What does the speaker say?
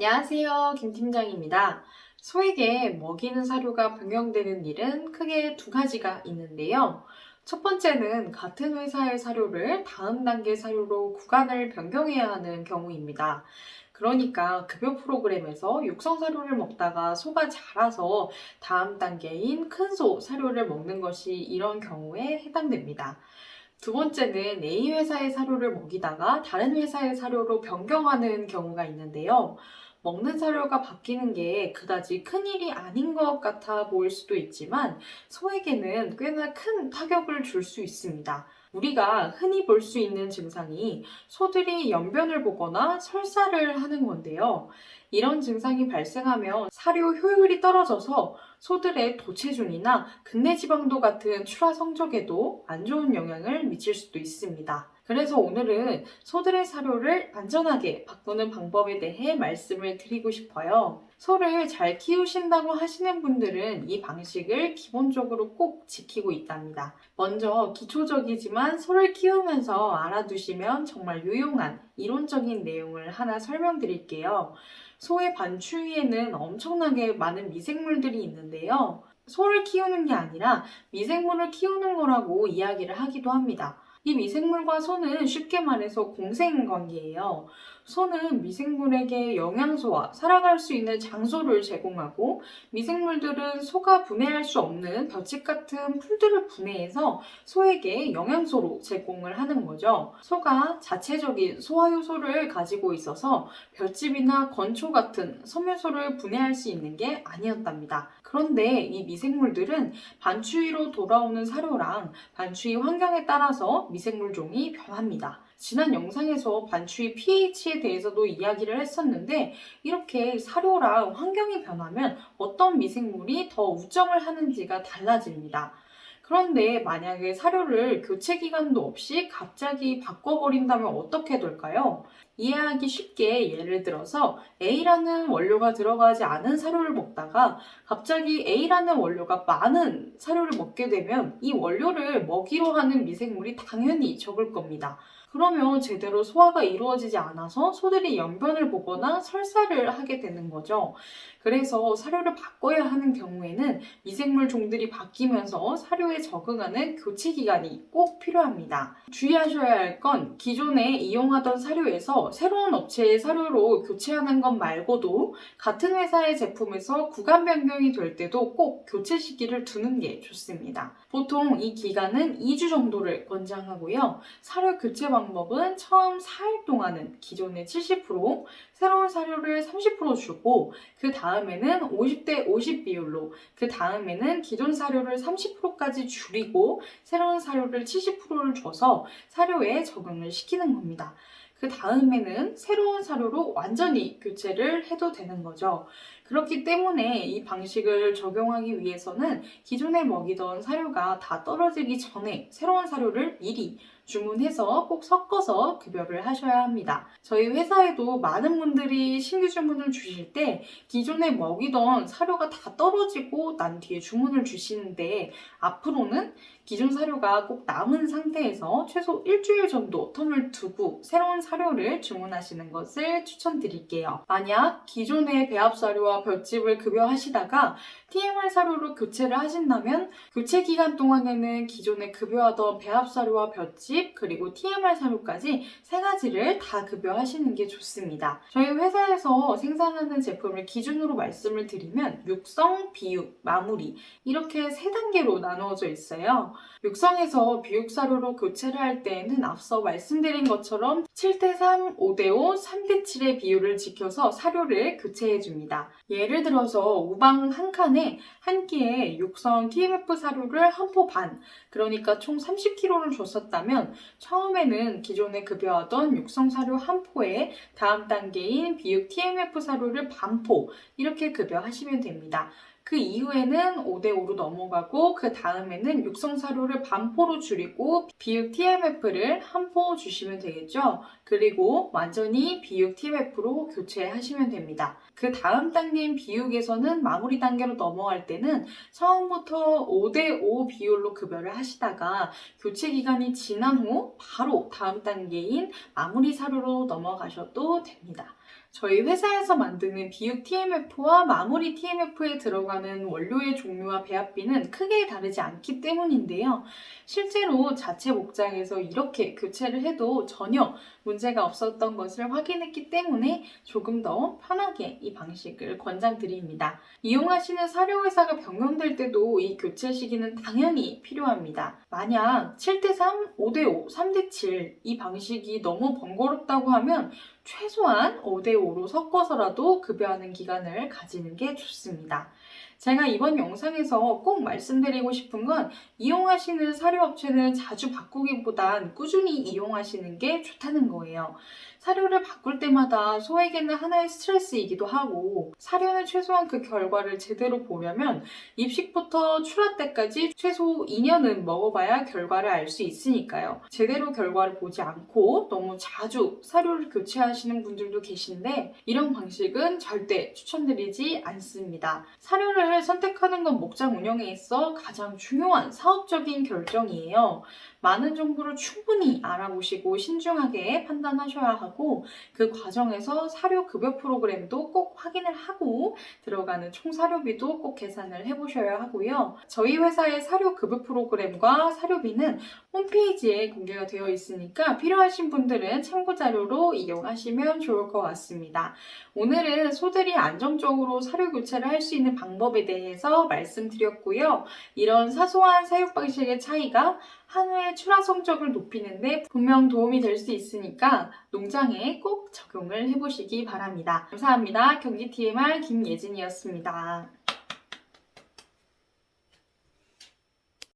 안녕하세요. 김 팀장입니다. 소에게 먹이는 사료가 변경되는 일은 크게 두 가지가 있는데요. 첫 번째는 같은 회사의 사료를 다음 단계 사료로 구간을 변경해야 하는 경우입니다. 그러니까 급여 프로그램에서 육성 사료를 먹다가 소가 자라서 다음 단계인 큰 소 사료를 먹는 것이 이런 경우에 해당됩니다. 두 번째는 A 회사의 사료를 먹이다가 다른 회사의 사료로 변경하는 경우가 있는데요. 먹는 사료가 바뀌는 게 그다지 큰일이 아닌 것 같아 보일 수도 있지만 소에게는 꽤나 큰 타격을 줄 수 있습니다. 우리가 흔히 볼 수 있는 증상이 소들이 연변을 보거나 설사를 하는 건데요. 이런 증상이 발생하면 사료 효율이 떨어져서 소들의 도체중이나 근내 지방도 같은 출하 성적에도 안 좋은 영향을 미칠 수도 있습니다. 그래서 오늘은 소들의 사료를 안전하게 바꾸는 방법에 대해 말씀을 드리고 싶어요. 소를 잘 키우신다고 하시는 분들은 이 방식을 기본적으로 꼭 지키고 있답니다. 먼저 기초적이지만 소를 키우면서 알아두시면 정말 유용한 이론적인 내용을 하나 설명드릴게요. 소의 반추위에는 엄청나게 많은 미생물들이 있는데요. 소를 키우는 게 아니라 미생물을 키우는 거라고 이야기를 하기도 합니다. 이 미생물과 소는 쉽게 말해서 공생관계예요. 소는 미생물에게 영양소와 살아갈 수 있는 장소를 제공하고 미생물들은 소가 분해할 수 없는 볏짚 같은 풀들을 분해해서 소에게 영양소로 제공을 하는 거죠. 소가 자체적인 소화 효소를 가지고 있어서 볏짚이나 건초 같은 섬유소를 분해할 수 있는 게 아니었답니다. 그런데 이 미생물들은 반추위로 돌아오는 사료랑 반추위 환경에 따라서 미생물종이 변합니다. 지난 영상에서 반추위 pH에 대해서도 이야기를 했었는데 이렇게 사료랑 환경이 변하면 어떤 미생물이 더 우정을 하는지가 달라집니다. 그런데 만약에 사료를 교체 기간도 없이 갑자기 바꿔버린다면 어떻게 될까요? 이해하기 쉽게 예를 들어서 A라는 원료가 들어가지 않은 사료를 먹다가 갑자기 A라는 원료가 많은 사료를 먹게 되면 이 원료를 먹이로 하는 미생물이 당연히 적을 겁니다. 그러면 제대로 소화가 이루어지지 않아서 소들이 연변을 보거나 설사를 하게 되는 거죠. 그래서 사료를 바꿔야 하는 경우에는 미생물 종들이 바뀌면서 사료에 적응하는 교체 기간이 꼭 필요합니다. 주의하셔야 할 건 기존에 이용하던 사료에서 새로운 업체의 사료로 교체하는 것 말고도 같은 회사의 제품에서 구간 변경이 될 때도 꼭 교체 시기를 두는 게 좋습니다. 보통 이 기간은 2주 정도를 권장하고요. 사료 교체 방법은 처음 4일 동안은 기존의 70%, 새로운 사료를 30% 주고 그 다음에는 50대 50 비율로 그 다음에는 기존 사료를 30%까지 줄이고 새로운 사료를 70%를 줘서 사료에 적응을 시키는 겁니다. 그 다음에는 새로운 사료로 완전히 교체를 해도 되는 거죠. 그렇기 때문에 이 방식을 적용하기 위해서는 기존에 먹이던 사료가 다 떨어지기 전에 새로운 사료를 미리 주문해서 꼭 섞어서 급여를 하셔야 합니다. 저희 회사에도 많은 분들이 신규 주문을 주실 때 기존에 먹이던 사료가 다 떨어지고 난 뒤에 주문을 주시는데 앞으로는 기존 사료가 꼭 남은 상태에서 최소 일주일 정도 텀을 두고 새로운 사료를 주문하시는 것을 추천드릴게요. 만약 기존의 배합 사료와 볏짚을 급여하시다가 TMR 사료로 교체를 하신다면 교체 기간 동안에는 기존에 급여하던 배합 사료와 볏짚 그리고 TMR 사료까지 세 가지를 다 급여하시는 게 좋습니다. 저희 회사에서 생산하는 제품을 기준으로 말씀을 드리면 육성, 비육, 마무리 이렇게 세 단계로 나누어져 있어요. 육성에서 비육 사료로 교체를 할 때에는 앞서 말씀드린 것처럼 7대3, 5대5, 3대7의 비율을 지켜서 사료를 교체해 줍니다. 예를 들어서 우방 한 칸에 한 끼에 육성 TMF 사료를 한 포 반, 그러니까 총 30kg를 줬었다면 처음에는 기존에 급여하던 육성 사료 한 포에 다음 단계인 비육 TMF 사료를 반 포 이렇게 급여하시면 됩니다. 그 이후에는 5대5로 넘어가고 그 다음에는 육성 사료를 반포로 줄이고 비육 TMF를 한 포 주시면 되겠죠. 그리고 완전히 비육 TMF로 교체하시면 됩니다. 그 다음 단계인 비육에서는 마무리 단계로 넘어갈 때는 처음부터 5대5 비율로 급여를 하시다가 교체 기간이 지난 후 바로 다음 단계인 마무리 사료로 넘어가셔도 됩니다. 저희 회사에서 만드는 비육 TMF와 마무리 TMF에 들어가는 원료의 종류와 배합비는 크게 다르지 않기 때문인데요. 실제로 자체 목장에서 이렇게 교체를 해도 전혀 문제가 없었던 것을 확인했기 때문에 조금 더 편하게 이 방식을 권장드립니다. 이용하시는 사료회사가 변경될 때도 이 교체 시기는 당연히 필요합니다. 만약 7대3, 5대5, 3대7 이 방식이 너무 번거롭다고 하면 최소한 5대5로 섞어서라도 급여하는 기간을 가지는 게 좋습니다. 제가 이번 영상에서 꼭 말씀드리고 싶은 건 이용하시는 사료업체는 자주 바꾸기보단 꾸준히 이용하시는 게 좋다는 거예요. 사료를 바꿀 때마다 소에게는 하나의 스트레스이기도 하고 사료는 최소한 그 결과를 제대로 보려면 입식부터 출하 때까지 최소 2년은 먹어봐야 결과를 알 수 있으니까요. 제대로 결과를 보지 않고 너무 자주 사료를 교체하시는 분들도 계신데 이런 방식은 절대 추천드리지 않습니다. 사료를 선택하는 건 목장 운영에 있어 가장 중요한 사업적인 결정이에요. 많은 정보를 충분히 알아보시고 신중하게 판단하셔야 하고 그 과정에서 사료 급여 프로그램도 꼭 확인을 하고 들어가는 총 사료비도 꼭 계산을 해보셔야 하고요. 저희 회사의 사료 급여 프로그램과 사료비는 홈페이지에 공개가 되어 있으니까 필요하신 분들은 참고 자료로 이용하시면 좋을 것 같습니다. 오늘은 소들이 안정적으로 사료 교체를 할 수 있는 방법에 대해서 말씀드렸고요. 이런 사소한 사육 방식의 차이가 한우의 출하 성적을 높이는데 분명 도움이 될 수 있으니까 농장에 꼭 적용을 해보시기 바랍니다. 감사합니다. 경기 TMR 김예진이었습니다.